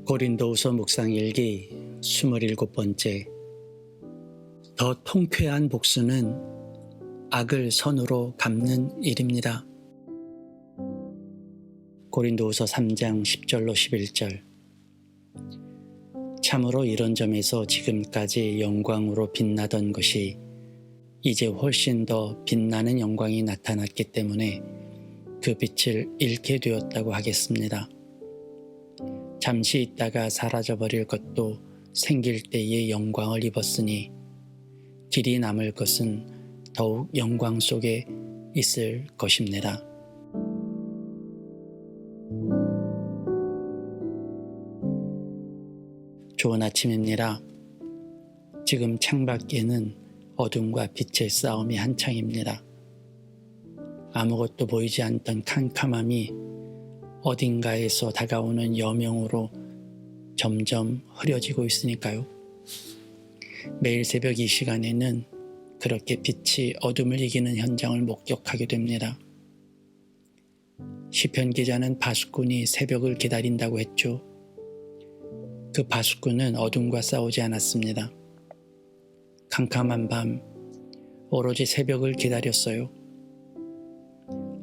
고린도후서 묵상 일기 27번째. 더 통쾌한 복수는 악을 선으로 갚는 일입니다. 고린도후서 3장 10절로 11절. 참으로 이런 점에서 지금까지 영광으로 빛나던 것이 이제 훨씬 더 빛나는 영광이 나타났기 때문에 그 빛을 잃게 되었다고 하겠습니다. 잠시 있다가 사라져버릴 것도 생길 때에 영광을 입었으니 길이 남을 것은 더욱 영광 속에 있을 것입니다. 좋은 아침입니다. 지금 창밖에는 어둠과 빛의 싸움이 한창입니다. 아무것도 보이지 않던 캄캄함이 어딘가에서 다가오는 여명으로 점점 흐려지고 있으니까요. 매일 새벽 이 시간에는 그렇게 빛이 어둠을 이기는 현장을 목격하게 됩니다. 시편 기자는 바수꾼이 새벽을 기다린다고 했죠. 그 바수꾼은 어둠과 싸우지 않았습니다. 캄캄한 밤, 오로지 새벽을 기다렸어요.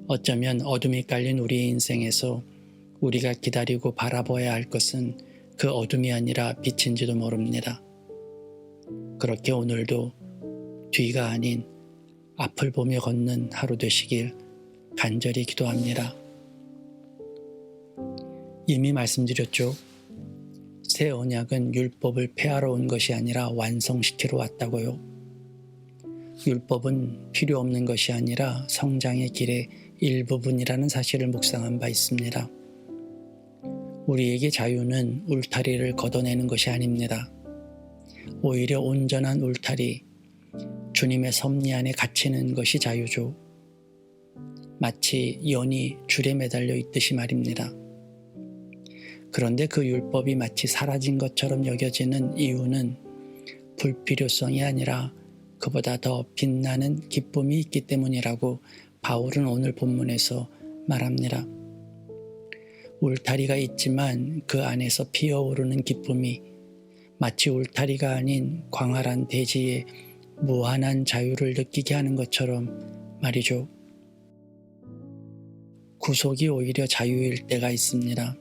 어쩌면 어둠이 깔린 우리의 인생에서 우리가 기다리고 바라봐야 할 것은 그 어둠이 아니라 빛인지도 모릅니다. 그렇게 오늘도 뒤가 아닌 앞을 보며 걷는 하루 되시길 간절히 기도합니다. 이미 말씀드렸죠. 새 언약은 율법을 폐하러 온 것이 아니라 완성시키러 왔다고요. 율법은 필요 없는 것이 아니라 성장의 길의 일부분이라는 사실을 묵상한 바 있습니다. 우리에게 자유는 울타리를 걷어내는 것이 아닙니다. 오히려 온전한 울타리, 주님의 섭리 안에 갇히는 것이 자유죠. 마치 연이 줄에 매달려 있듯이 말입니다. 그런데 그 율법이 마치 사라진 것처럼 여겨지는 이유는 불필요성이 아니라 그보다 더 빛나는 기쁨이 있기 때문이라고 바울은 오늘 본문에서 말합니다. 울타리가 있지만 그 안에서 피어오르는 기쁨이 마치 울타리가 아닌 광활한 대지에 무한한 자유를 느끼게 하는 것처럼 말이죠. 구속이 오히려 자유일 때가 있습니다.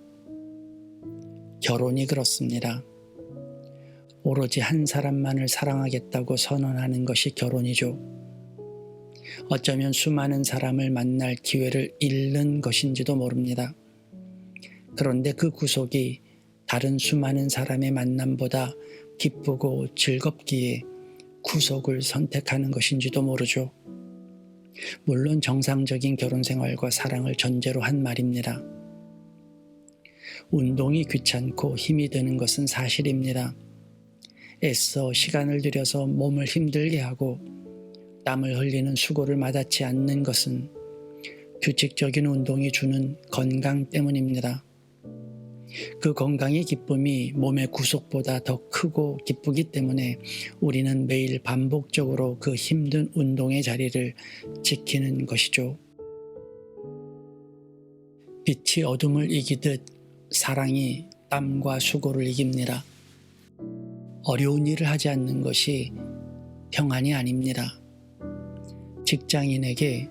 결혼이 그렇습니다. 오로지 한 사람만을 사랑하겠다고 선언하는 것이 결혼이죠. 어쩌면 수많은 사람을 만날 기회를 잃는 것인지도 모릅니다. 그런데 그 구속이 다른 수많은 사람의 만남보다 기쁘고 즐겁기에 구속을 선택하는 것인지도 모르죠. 물론 정상적인 결혼 생활과 사랑을 전제로 한 말입니다. 운동이 귀찮고 힘이 드는 것은 사실입니다. 애써 시간을 들여서 몸을 힘들게 하고 땀을 흘리는 수고를 마다치 않는 것은 규칙적인 운동이 주는 건강 때문입니다. 그 건강의 기쁨이 몸의 구속보다 더 크고 기쁘기 때문에 우리는 매일 반복적으로 그 힘든 운동의 자리를 지키는 것이죠. 빛이 어둠을 이기듯 사랑이 땀과 수고를 이깁니다. 어려운 일을 하지 않는 것이 평안이 아닙니다. 직장인에게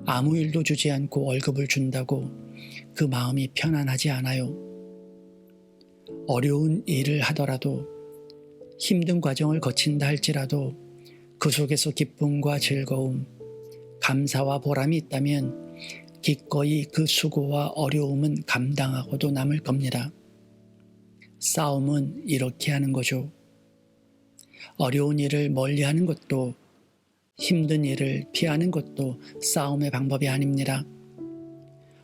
아무 일도 주지 않고 월급을 준다고 그 마음이 편안하지 않아요. 어려운 일을 하더라도 힘든 과정을 거친다 할지라도 그 속에서 기쁨과 즐거움, 감사와 보람이 있다면 기꺼이 그 수고와 어려움은 감당하고도 남을 겁니다. 싸움은 이렇게 하는 거죠. 어려운 일을 멀리하는 것도 힘든 일을 피하는 것도 싸움의 방법이 아닙니다.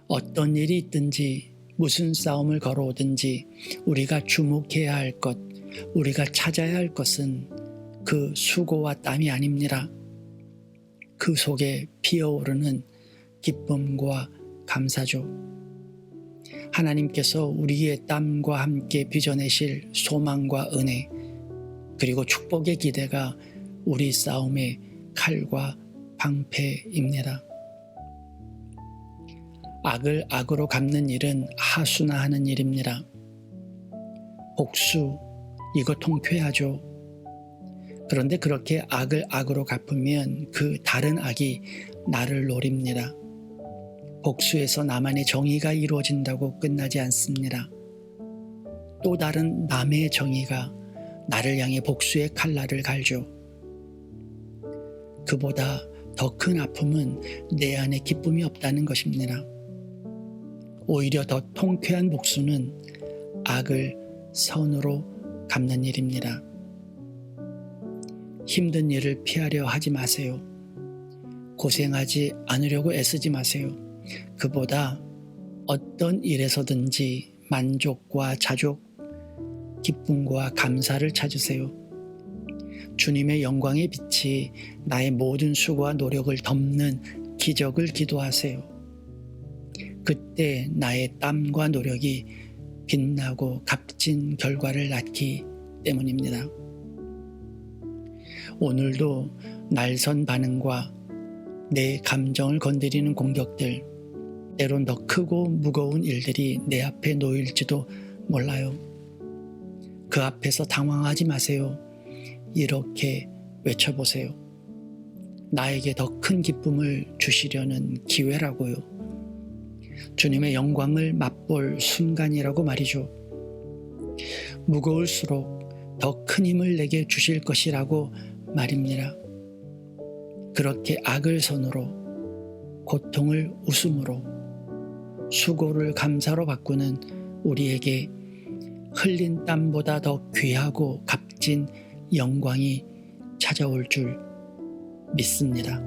어떤 일이 있든지 무슨 싸움을 걸어오든지 우리가 주목해야 할 것, 우리가 찾아야 할 것은 그 수고와 땀이 아닙니다. 그 속에 피어오르는 기쁨과 감사죠. 하나님께서 우리의 땀과 함께 빚어내실 소망과 은혜, 그리고 축복의 기대가 우리 싸움의 칼과 방패입니다. 악을 악으로 갚는 일은 하수나 하는 일입니다. 복수, 이거 통쾌하죠. 그런데 그렇게 악을 악으로 갚으면 그 다른 악이 나를 노립니다. 복수에서 나만의 정의가 이루어진다고 끝나지 않습니다. 또 다른 남의 정의가 나를 향해 복수의 칼날을 갈죠. 그보다 더 큰 아픔은 내 안에 기쁨이 없다는 것입니다. 오히려 더 통쾌한 복수는 악을 선으로 갚는 일입니다. 힘든 일을 피하려 하지 마세요. 고생하지 않으려고 애쓰지 마세요. 그보다 어떤 일에서든지 만족과 자족, 기쁨과 감사를 찾으세요. 주님의 영광의 빛이 나의 모든 수고와 노력을 덮는 기적을 기도하세요. 그때 나의 땀과 노력이 빛나고 값진 결과를 낳기 때문입니다. 오늘도 날선 반응과 내 감정을 건드리는 공격들, 때론 더 크고 무거운 일들이 내 앞에 놓일지도 몰라요. 그 앞에서 당황하지 마세요. 이렇게 외쳐보세요. 나에게 더 큰 기쁨을 주시려는 기회라고요. 주님의 영광을 맛볼 순간이라고 말이죠. 무거울수록 더 큰 힘을 내게 주실 것이라고 말입니다. 그렇게 악을 선으로, 고통을 웃음으로, 수고를 감사로 바꾸는 우리에게 흘린 땀보다 더 귀하고 값진 영광이 찾아올 줄 믿습니다.